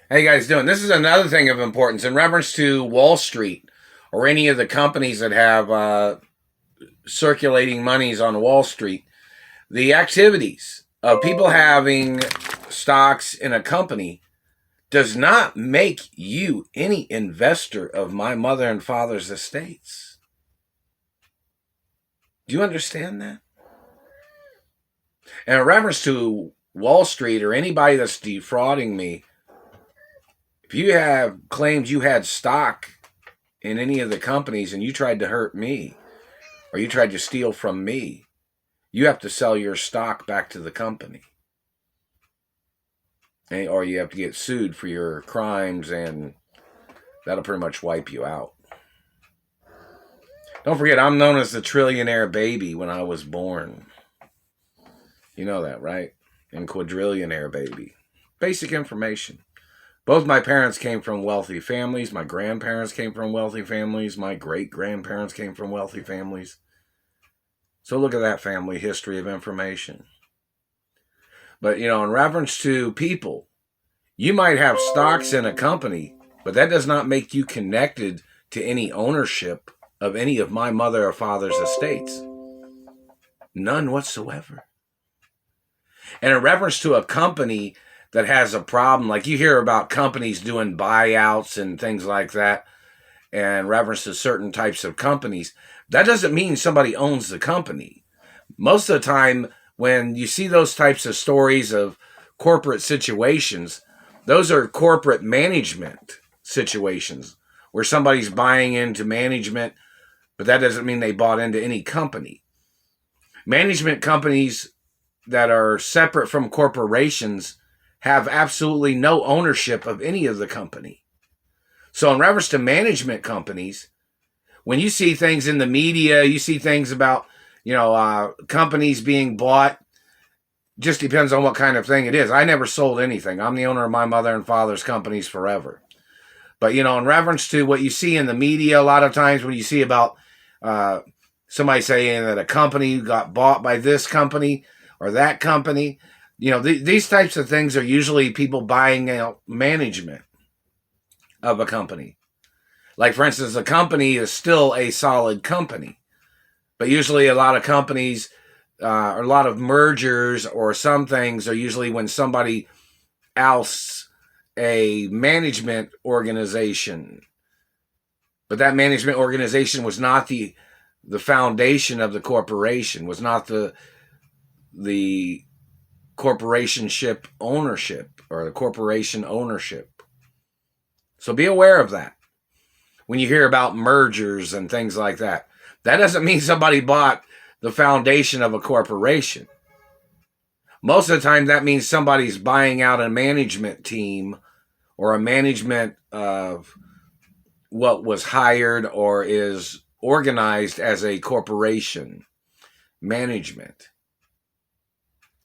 How you guys doing? This is another thing of importance in reference to Wall Street or any of the companies that have circulating monies on Wall Street. The activities of people having stocks in a company does not make you any investor of my mother and father's estates. Do you understand that? And in reference to Wall Street or anybody that's defrauding me, if you have claimed you had stock in any of the companies and you tried to hurt me or you tried to steal from me, you have to sell your stock back to the company. Or you have to get sued for your crimes, and that'll pretty much wipe you out. Don't forget, I'm known as the trillionaire baby when I was born. You know that, right? And quadrillionaire baby. Basic information. Both my parents came from wealthy families. My grandparents came from wealthy families. My great-grandparents came from wealthy families. So look at that family history of information. But, in reference to people, you might have stocks in a company, but that does not make you connected to any ownership of any of my mother or father's estates. None whatsoever. And in reference to a company that has a problem, like you hear about companies doing buyouts and things like that, and reference to certain types of companies, that doesn't mean somebody owns the company. Most of the time, when you see those types of stories of corporate situations, those are corporate management situations where somebody's buying into management, but that doesn't mean they bought into any company. Management companies that are separate from corporations have absolutely no ownership of any of the company. So in reference to management companies, when you see things in the media, you see things about, companies being bought, just depends on what kind of thing it is. I never sold anything. I'm the owner of my mother and father's companies forever. But, in reference to what you see in the media, a lot of times when you see about somebody saying that a company got bought by this company or that company, these types of things are usually people buying out management of a company. Like, for instance, a company is still a solid company. But usually a lot of companies, or a lot of mergers or some things are usually when somebody ousts a management organization. But that management organization was not the foundation of the corporation, was not the corporationship ownership or the corporation ownership. So be aware of that. When you hear about mergers and things like that, that doesn't mean somebody bought the foundation of a corporation. Most of the time, that means somebody's buying out a management team or a management of what was hired or is organized as a corporation management.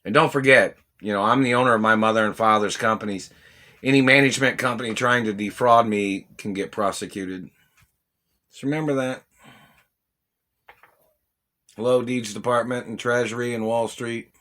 And don't forget, I'm the owner of my mother and father's companies. Any management company trying to defraud me can get prosecuted. Just remember that. Hello, Deeds Department and Treasury and Wall Street.